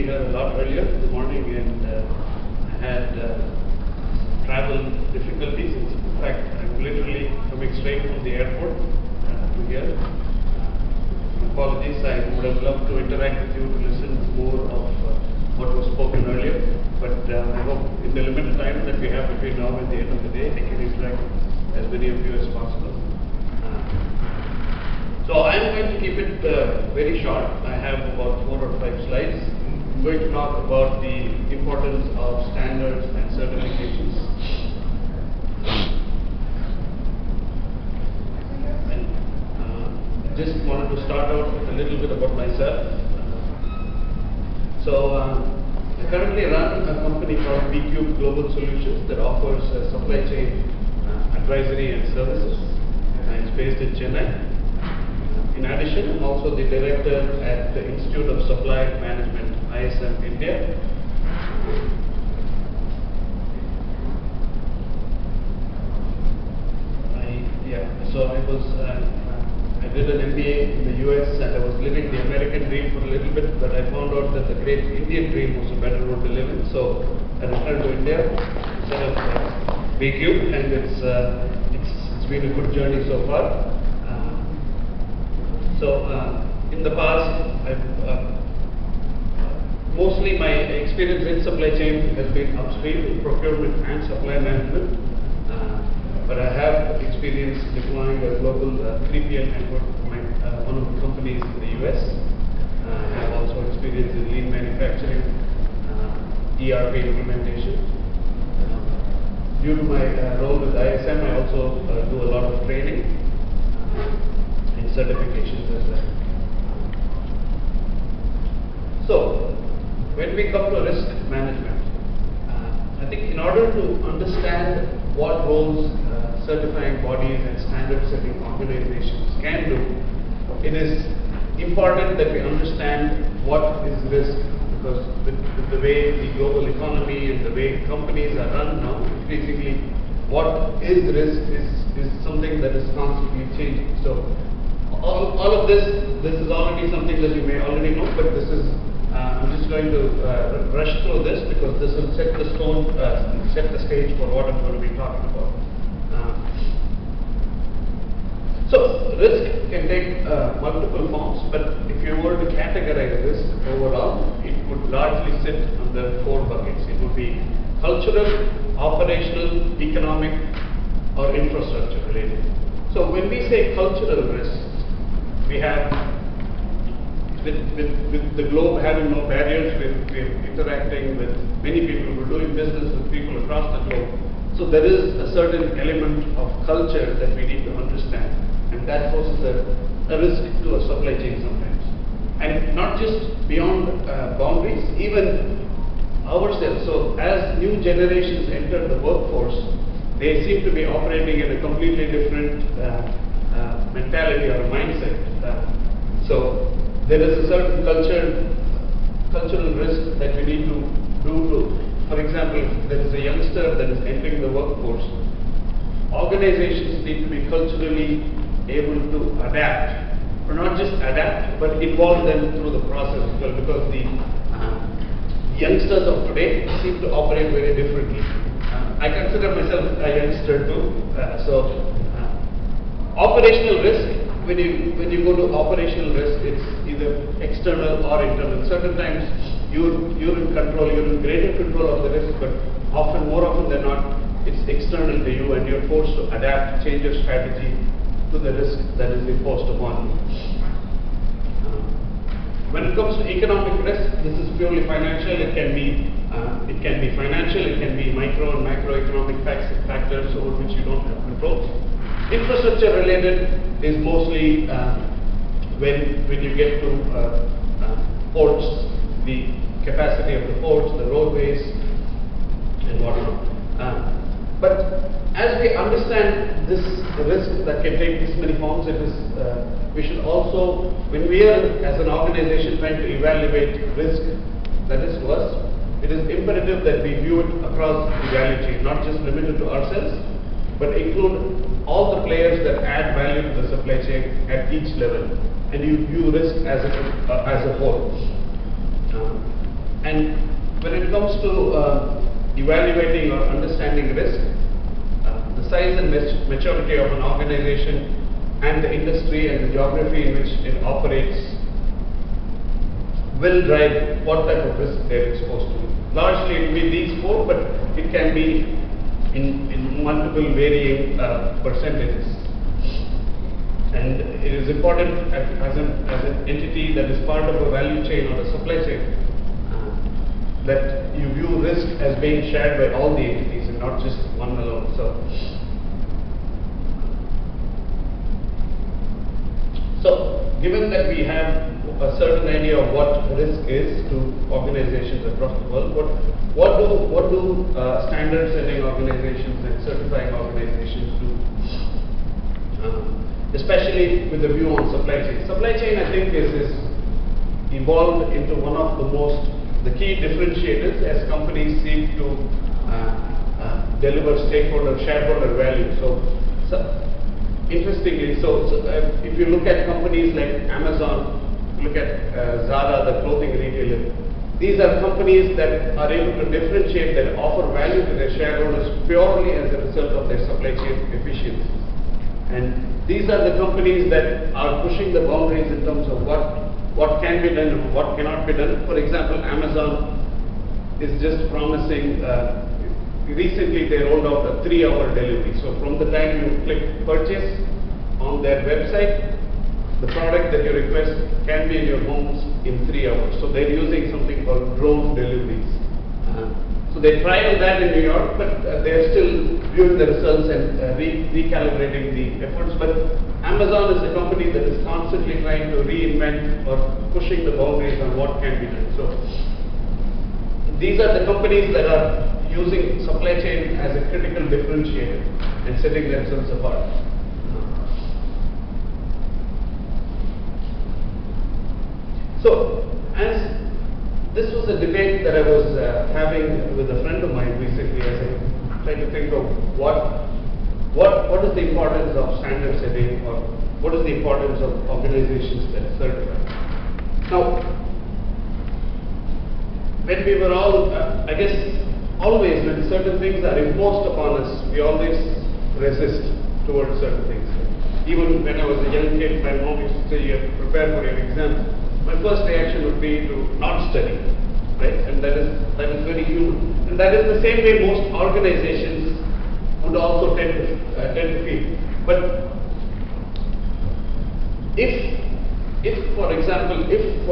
be here a lot earlier in the morning, and I had travel difficulties. In fact, I'm literally coming straight from the airport to here. Apologies, I would have loved to interact with you to listen more of what was spoken earlier, but I hope in the limited time that we have between now and the end of the day, I can interact with as many of you as possible. So I'm going to keep it very short. I have about 4 or 5 slides. I'm going to talk about the importance of standards and certifications. And I just wanted to start out with a little bit about myself. I currently run a company called BQ Global Solutions that offers supply chain advisory and services. It's based in Chennai. In addition, I'm also the director at the Institute of Supply Management, ISM India. I did an MBA in the US, and I was living the American dream for a little bit, but I found out that the great Indian dream was a better road to live in. So I returned to India, set up BQ, and it's been a good journey so far. In the past, mostly my experience in supply chain has been upstream in procurement and supply management, but I have experience deploying a global 3PL network for one of the companies in the US. I have also experience in lean manufacturing, ERP implementation. Due to my role with ISM, I also do a lot of training and certifications as well. So, when we come to risk management, I think in order to understand what roles certifying bodies and standard setting organizations can do, it is important that we understand what is risk, because with the way the global economy and the way companies are run now, increasingly what is risk is something that is constantly changing. So all of this is already something that you may already know, but this is I'm just going to rush through this because this will set the stage for what I'm going to be talking about. So risk can take multiple forms, but if you were to categorize risk overall, it would largely sit under 4 buckets. It would be cultural, operational, economic, or infrastructure related. So when we say cultural risk, we have with the globe having no barriers, we're interacting with many people, we're doing business with people across the globe. So there is a certain element of culture that we need to understand, and that poses a risk to a supply chain sometimes. And not just beyond boundaries, even ourselves. So as new generations enter the workforce, they seem to be operating in a completely different mentality or mindset. So there is a certain cultural risk that we need to do. For example, if there is a youngster that is entering the workforce, organizations need to be culturally able to adapt, or not just adapt, but involve them through the process as well, because the youngsters of today seem to operate very differently. I consider myself a youngster too. Operational risk. When you go to operational risk, it's either external or internal. Certain times you're in control, you're in greater control of the risk, but more often than not, it's external to you, and you're forced to adapt, change your strategy to the risk that is imposed upon you. When it comes to economic risk, this is purely financial. It can be financial, it can be micro and macroeconomic factors over which you don't have control. Infrastructure related is mostly when you get to ports, the capacity of the ports, the roadways, and whatnot. But as we understand this risk that can take this many forms, we should also, when we are as an organization trying to evaluate risk that is to us, it is imperative that we view it across the value chain, not just limited to ourselves, but include all the players that add value to the supply chain at each level, and you view risk as a whole. And when it comes to evaluating or understanding risk, the size and maturity of an organization and the industry and the geography in which it operates will drive what type of risk they're exposed to. Largely it will be these four, but it can be in multiple varying percentages. And it is important as an entity that is part of a value chain or a supply chain that you view risk as being shared by all the entities and not just one alone. So given that we have a certain idea of what risk is to organizations across the world, what do standard setting organizations and certifying organizations do? Especially with the view on supply chain. Supply chain, I think, is evolved into one of the key differentiators as companies seek to deliver shareholder value. Interestingly, if you look at companies like Amazon, look at Zara, the clothing retailer, these are companies that are able to differentiate, that offer value to their shareholders purely as a result of their supply chain efficiency. And these are the companies that are pushing the boundaries in terms of what can be done and what cannot be done. For example, Amazon is just promising, recently they rolled out a 3-hour delivery. So from the time you click purchase on their website, the product that you request can be in your homes in 3 hours. So they're using something called drone deliveries. So they tried that in New York, but they're still viewing the results and recalibrating the efforts. But Amazon is a company that is constantly trying to reinvent or pushing the boundaries on what can be done. So these are the companies that are using supply chain as a critical differentiator and setting themselves apart. So, as this was a debate that I was having with a friend of mine recently, as I tried to think of what is the importance of standard setting, or what is the importance of organizations that certify. Now, when we were all, I guess, always when certain things are imposed upon us, we always resist towards certain things. Even when I was a young kid, my mom used to say, you have to prepare for your exam. My first reaction would be to not study, right? And that is very human. And that is the same way most organizations would also tend to feel. But if for example, if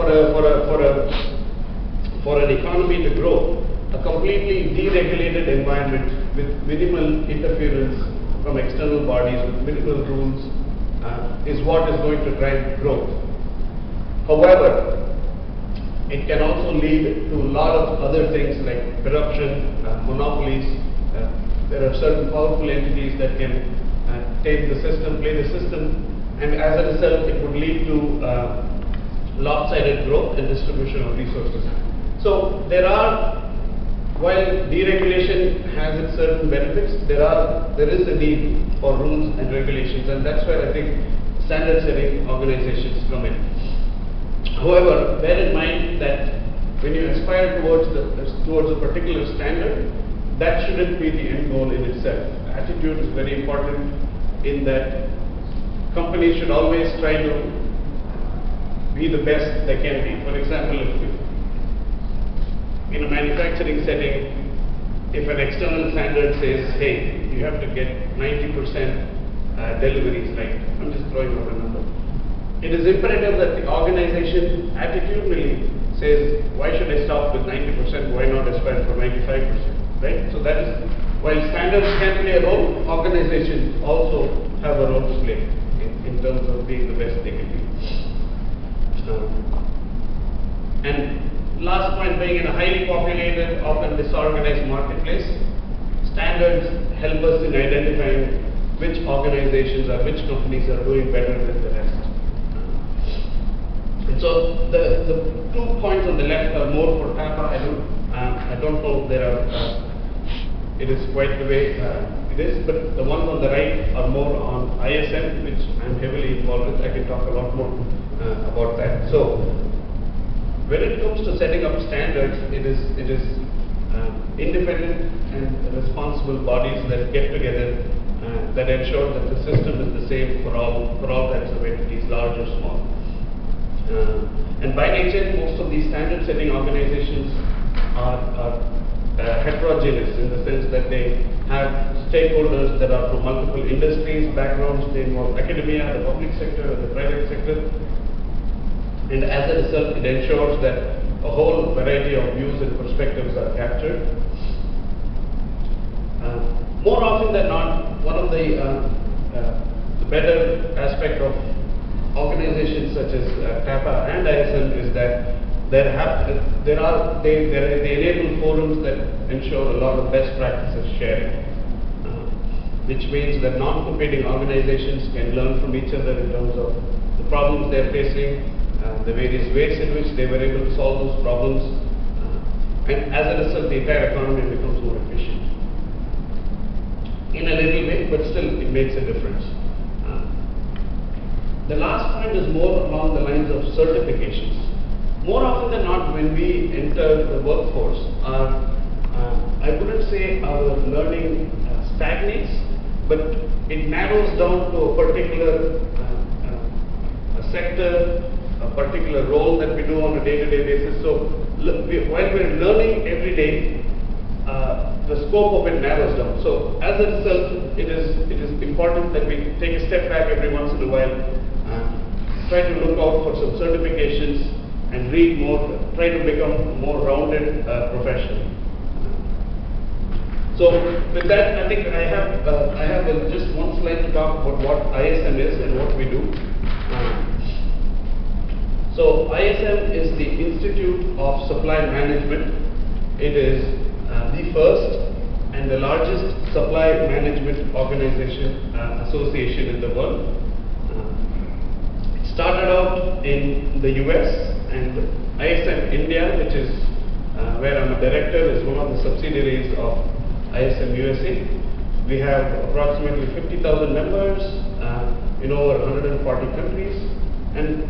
for an economy to grow, a completely deregulated environment with minimal interference from external bodies, with minimal rules, is what is going to drive growth. However, it can also lead to a lot of other things like corruption, monopolies. There are certain powerful entities that can take the system, play the system, and as a result, it would lead to lopsided growth and distribution of resources. So while deregulation has its certain benefits, there is a need for rules and regulations, and that's where I think standard setting organizations come in. However, bear in mind that when you aspire towards a particular standard, that shouldn't be the end goal in itself. Attitude is very important in that companies should always try to be the best they can be. For example, if in a manufacturing setting, if an external standard says, hey, you have to get 90% deliveries, like, I'm just throwing out a number. It is imperative that the organization attitudinally says, why should I stop with 90%, why not aspire for 95%, right? So that is, while standards can play a role, organizations also have a role to play in terms of being the best they can be. And last point, being in a highly populated, often disorganized marketplace, standards help us in identifying which organizations or which companies are doing better than the rest. And so the 2 points on the left are more for Tata. I don't know if there are, it is quite the way it is, but the ones on the right are more on ISM, which I'm heavily involved with. I can talk a lot more about that. So when it comes to setting up standards, it is independent and responsible bodies that get together that ensure that the system is the same for all types of entities, large or small. And by nature, most of these standard setting organizations are heterogeneous in the sense that they have stakeholders that are from multiple industries, backgrounds. They involve academia, the public sector, the private sector, and as a result, it ensures that a whole variety of views and perspectives are captured. More often than not, one of the better aspect of organizations such as TAPA and ISM is that they enable forums that ensure a lot of best practices sharing, which means that non-competing organizations can learn from each other in terms of the problems they're facing, the various ways in which they were able to solve those problems, and as a result, the entire economy becomes more efficient. In a little way, but still it makes a difference. The last point is more along the lines of certifications. More often than not, when we enter the workforce, I wouldn't say our learning stagnates, but it narrows down to a particular sector, a particular role that we do on a day-to-day basis. So while we're learning every day, the scope of it narrows down. So as a result, it is important that we take a step back every once in a while, try to look out for some certifications and read more, try to become a more rounded professional. So with that, I think I have just one slide to talk about what ISM is and what we do. So ISM is the Institute of Supply Management. It is the first and the largest supply management organization association in the world. It started out in the US, and ISM India, which is where I'm a director, is one of the subsidiaries of ISM USA. We have approximately 50,000 members in over 140 countries, and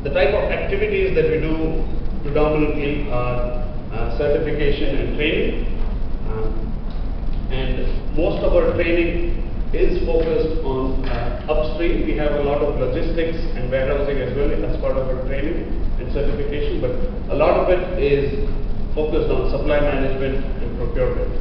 the type of activities that we do predominantly are certification and training, and most of our training is focused on upstream. We have a lot of logistics and warehousing as well as part of our training and certification, but a lot of it is focused on supply management and procurement.